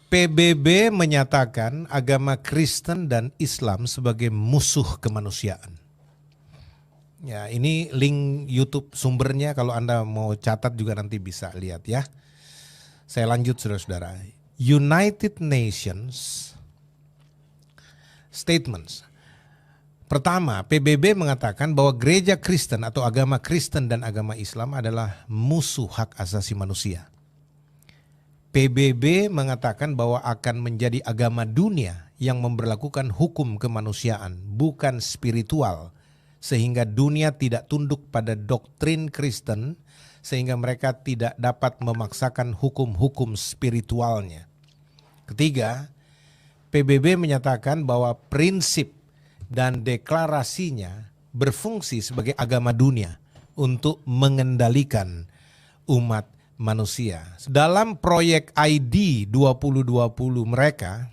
PBB menyatakan agama Kristen dan Islam sebagai musuh kemanusiaan. Ya, ini link YouTube sumbernya, kalau Anda mau catat juga nanti bisa lihat ya. Saya lanjut saudara-saudara. United Nations Statements. Pertama, PBB mengatakan bahwa gereja Kristen atau agama Kristen dan agama Islam adalah musuh hak asasi manusia. PBB mengatakan bahwa akan menjadi agama dunia yang memberlakukan hukum kemanusiaan, bukan spiritual, sehingga dunia tidak tunduk pada doktrin Kristen, sehingga mereka tidak dapat memaksakan hukum-hukum spiritualnya. Ketiga, PBB menyatakan bahwa prinsip dan deklarasinya berfungsi sebagai agama dunia untuk mengendalikan umat manusia. Dalam proyek ID 2020 mereka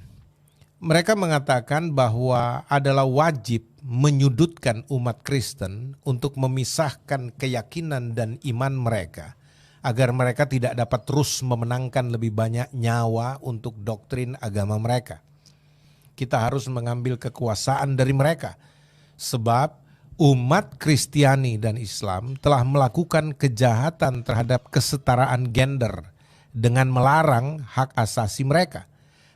mengatakan bahwa adalah wajib menyudutkan umat Kristen untuk memisahkan keyakinan dan iman mereka agar mereka tidak dapat terus memenangkan lebih banyak nyawa untuk doktrin agama mereka. Kita harus mengambil kekuasaan dari mereka sebab umat Kristiani dan Islam telah melakukan kejahatan terhadap kesetaraan gender dengan melarang hak asasi mereka.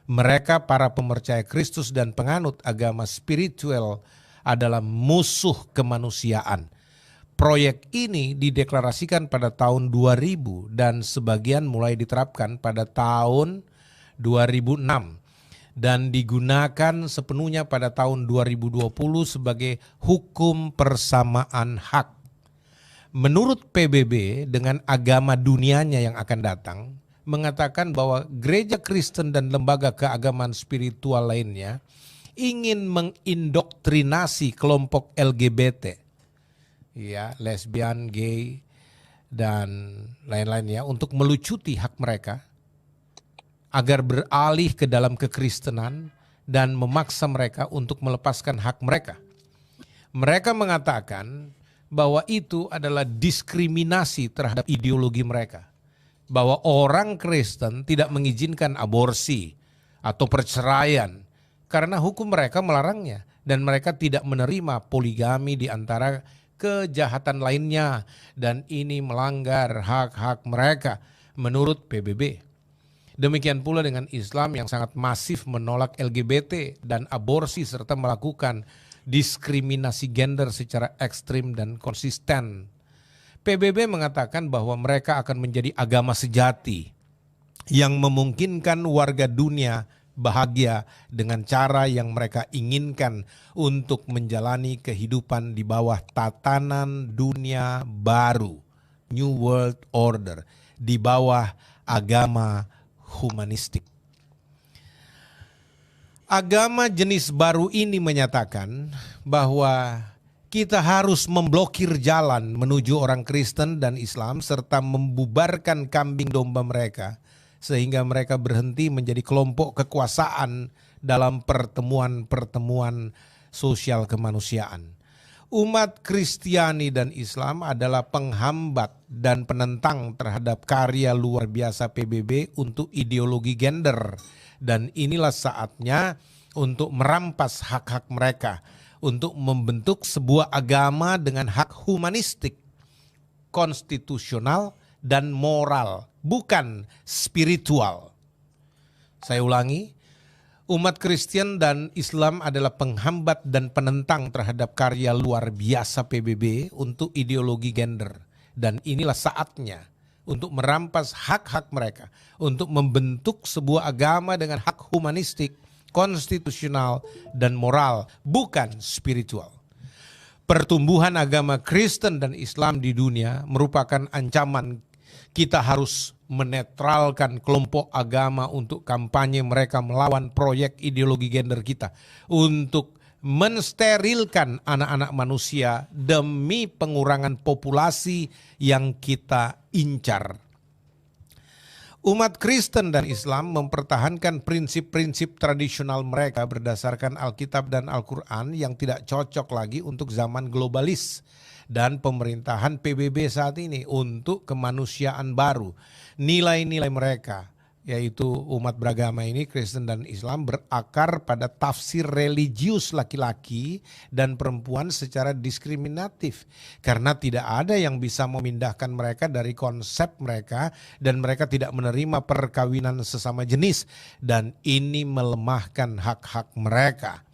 Mereka para pemercaya Kristus dan penganut agama spiritual adalah musuh kemanusiaan. Proyek ini dideklarasikan pada tahun 2000 dan sebagian mulai diterapkan pada tahun 2006. Dan digunakan sepenuhnya pada tahun 2020 sebagai hukum persamaan hak. Menurut PBB, dengan agama dunianya yang akan datang, mengatakan bahwa gereja Kristen dan lembaga keagamaan spiritual lainnya ingin mengindoktrinasi kelompok LGBT, ya, lesbian, gay, dan lain-lainnya untuk melucuti hak mereka, agar beralih ke dalam kekristenan dan memaksa mereka untuk melepaskan hak mereka. Mereka mengatakan bahwa itu adalah diskriminasi terhadap ideologi mereka. Bahwa orang Kristen tidak mengizinkan aborsi atau perceraian karena hukum mereka melarangnya. Dan mereka tidak menerima poligami di antara kejahatan lainnya. Dan ini melanggar hak-hak mereka menurut PBB. Demikian pula dengan Islam yang sangat masif menolak LGBT dan aborsi serta melakukan diskriminasi gender secara ekstrim dan konsisten. PBB mengatakan bahwa mereka akan menjadi agama sejati yang memungkinkan warga dunia bahagia dengan cara yang mereka inginkan untuk menjalani kehidupan di bawah tatanan dunia baru, New World Order, di bawah agama humanistik. Agama jenis baru ini menyatakan bahwa kita harus memblokir jalan menuju orang Kristen dan Islam serta membubarkan kambing domba mereka sehingga mereka berhenti menjadi kelompok kekuasaan dalam pertemuan-pertemuan sosial kemanusiaan. Umat Kristiani dan Islam adalah penghambat dan penentang terhadap karya luar biasa PBB untuk ideologi gender. Dan inilah saatnya untuk merampas hak-hak mereka, untuk membentuk sebuah agama dengan hak humanistik, konstitusional, dan moral, bukan spiritual. Saya ulangi. Umat Kristen dan Islam adalah penghambat dan penentang terhadap karya luar biasa PBB untuk ideologi gender. Dan inilah saatnya untuk merampas hak-hak mereka, untuk membentuk sebuah agama dengan hak humanistik, konstitusional, dan moral, bukan spiritual. Pertumbuhan agama Kristen dan Islam di dunia merupakan ancaman. Kita harus menetralkan kelompok agama untuk kampanye mereka melawan proyek ideologi gender kita. Untuk mensterilkan anak-anak manusia demi pengurangan populasi yang kita incar. Umat Kristen dan Islam mempertahankan prinsip-prinsip tradisional mereka berdasarkan Alkitab dan Al-Quran yang tidak cocok lagi untuk zaman globalis dan pemerintahan PBB saat ini untuk kemanusiaan baru. Nilai-nilai mereka yaitu umat beragama ini, Kristen dan Islam, berakar pada tafsir religius laki-laki dan perempuan secara diskriminatif. Karena tidak ada yang bisa memindahkan mereka dari konsep mereka dan mereka tidak menerima perkawinan sesama jenis. Dan ini melemahkan hak-hak mereka.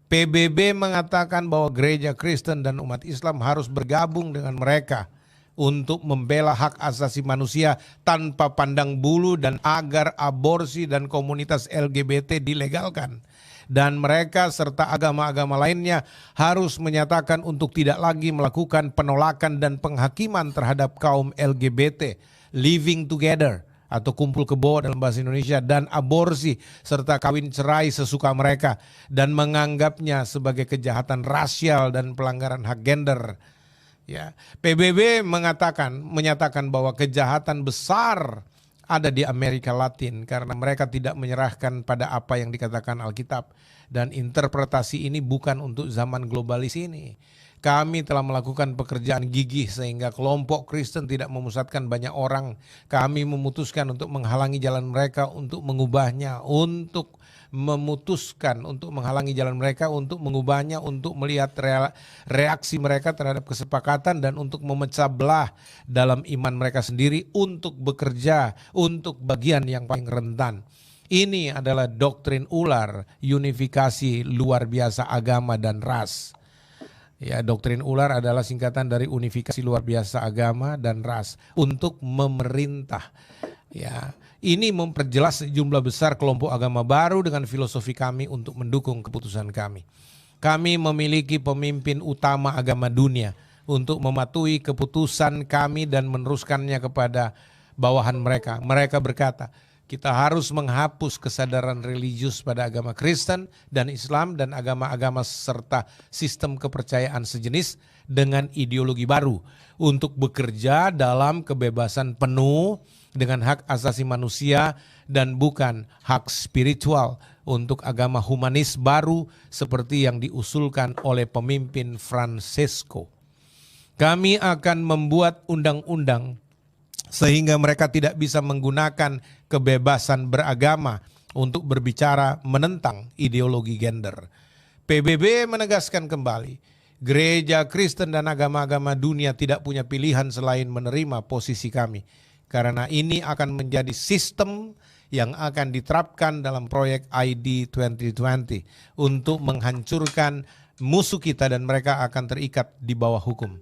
PBB mengatakan bahwa gereja Kristen dan umat Islam harus bergabung dengan mereka untuk membela hak asasi manusia tanpa pandang bulu dan agar aborsi dan komunitas LGBT dilegalkan. Dan mereka serta agama-agama lainnya harus menyatakan untuk tidak lagi melakukan penolakan dan penghakiman terhadap kaum LGBT, living together atau kumpul kebo dalam bahasa Indonesia, dan aborsi serta kawin cerai sesuka mereka, dan menganggapnya sebagai kejahatan rasial dan pelanggaran hak gender. Ya, PBB menyatakan bahwa kejahatan besar ada di Amerika Latin karena mereka tidak menyerahkan pada apa yang dikatakan Alkitab, dan interpretasi ini bukan untuk zaman globalis ini. Kami telah melakukan pekerjaan gigih sehingga kelompok Kristen tidak memusatkan banyak orang. Kami memutuskan untuk menghalangi jalan mereka untuk mengubahnya, untuk menghalangi jalan mereka untuk mengubahnya, untuk melihat reaksi mereka terhadap kesepakatan, dan untuk memecah belah dalam iman mereka sendiri, untuk bekerja untuk bagian yang paling rentan. Ini adalah doktrin ular, unifikasi luar biasa agama dan ras. Ya, doktrin ular adalah singkatan dari unifikasi luar biasa agama dan ras untuk memerintah. Ya, ini memperjelas sejumlah besar kelompok agama baru dengan filosofi kami untuk mendukung keputusan kami. Kami memiliki pemimpin utama agama dunia untuk mematuhi keputusan kami dan meneruskannya kepada bawahan mereka. Mereka berkata, kita harus menghapus kesadaran religius pada agama Kristen dan Islam dan agama-agama serta sistem kepercayaan sejenis dengan ideologi baru untuk bekerja dalam kebebasan penuh dengan hak asasi manusia dan bukan hak spiritual, untuk agama humanis baru seperti yang diusulkan oleh pemimpin Francesco. Kami akan membuat undang-undang sehingga mereka tidak bisa menggunakan kebebasan beragama untuk berbicara menentang ideologi gender. PBB menegaskan kembali, gereja Kristen dan agama-agama dunia tidak punya pilihan selain menerima posisi kami. Karena ini akan menjadi sistem yang akan diterapkan dalam proyek ID 2020 untuk menghancurkan musuh kita, dan mereka akan terikat di bawah hukum.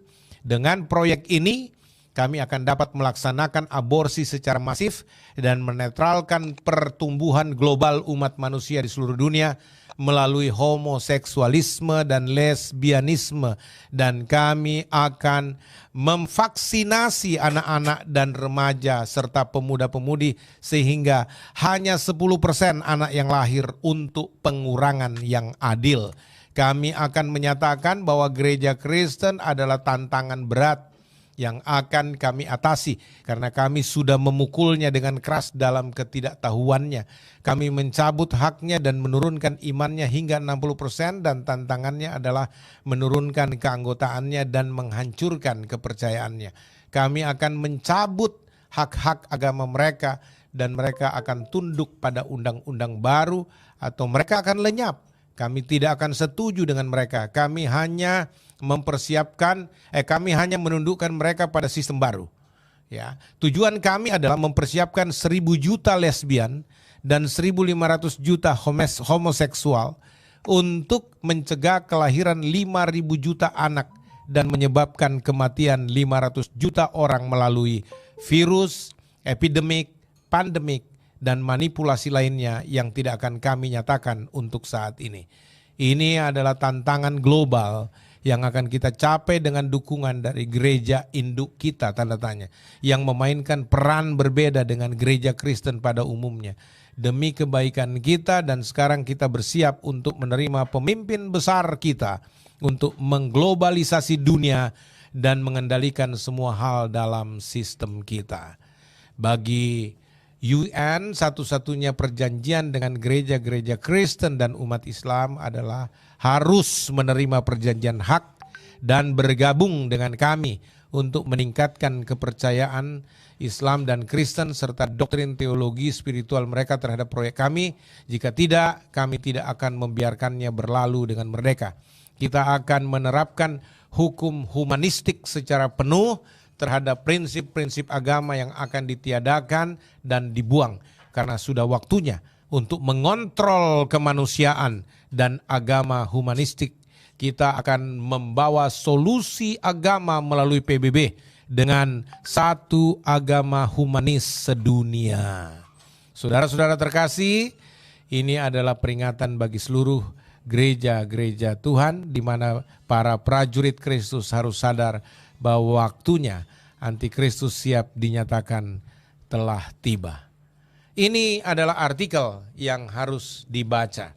Dengan proyek ini, kami akan dapat melaksanakan aborsi secara masif dan menetralkan pertumbuhan global umat manusia di seluruh dunia melalui homoseksualisme dan lesbianisme. Dan kami akan memvaksinasi anak-anak dan remaja serta pemuda-pemudi sehingga hanya 10% anak yang lahir untuk pengurangan yang adil. Kami akan menyatakan bahwa gereja Kristen adalah tantangan berat yang akan kami atasi karena kami sudah memukulnya dengan keras dalam ketidaktahuannya. Kami mencabut haknya dan menurunkan imannya hingga 60%, dan tantangannya adalah menurunkan keanggotaannya dan menghancurkan kepercayaannya. Kami akan mencabut hak-hak agama mereka dan mereka akan tunduk pada undang-undang baru atau mereka akan lenyap. Kami tidak akan setuju dengan mereka. Kami hanya menundukkan mereka pada sistem baru. Ya, tujuan kami adalah mempersiapkan 1.000 juta lesbian dan 1.500 juta homoseksual untuk mencegah kelahiran 5.000 juta anak dan menyebabkan kematian 500 juta orang melalui virus, epidemik, pandemik, dan manipulasi lainnya yang tidak akan kami nyatakan untuk saat ini. Ini adalah tantangan global yang akan kita capai dengan dukungan dari gereja induk kita, tanda tanya, yang memainkan peran berbeda dengan gereja Kristen pada umumnya. Demi kebaikan kita, dan sekarang kita bersiap untuk menerima pemimpin besar kita untuk mengglobalisasi dunia dan mengendalikan semua hal dalam sistem kita. Bagi UN, satu-satunya perjanjian dengan gereja-gereja Kristen dan umat Islam adalah harus menerima perjanjian hak dan bergabung dengan kami untuk meningkatkan kepercayaan Islam dan Kristen serta doktrin teologi spiritual mereka terhadap proyek kami. Jika tidak, kami tidak akan membiarkannya berlalu dengan merdeka. Kita akan menerapkan hukum humanistik secara penuh terhadap prinsip-prinsip agama yang akan ditiadakan dan dibuang, karena sudah waktunya untuk mengontrol kemanusiaan dan agama humanistik. Kita akan membawa solusi agama melalui PBB dengan satu agama humanis sedunia. Saudara-saudara terkasih, ini adalah peringatan bagi seluruh gereja-gereja Tuhan, di mana para prajurit Kristus harus sadar bahwa waktunya antikristus siap dinyatakan telah tiba. Ini adalah artikel yang harus dibaca.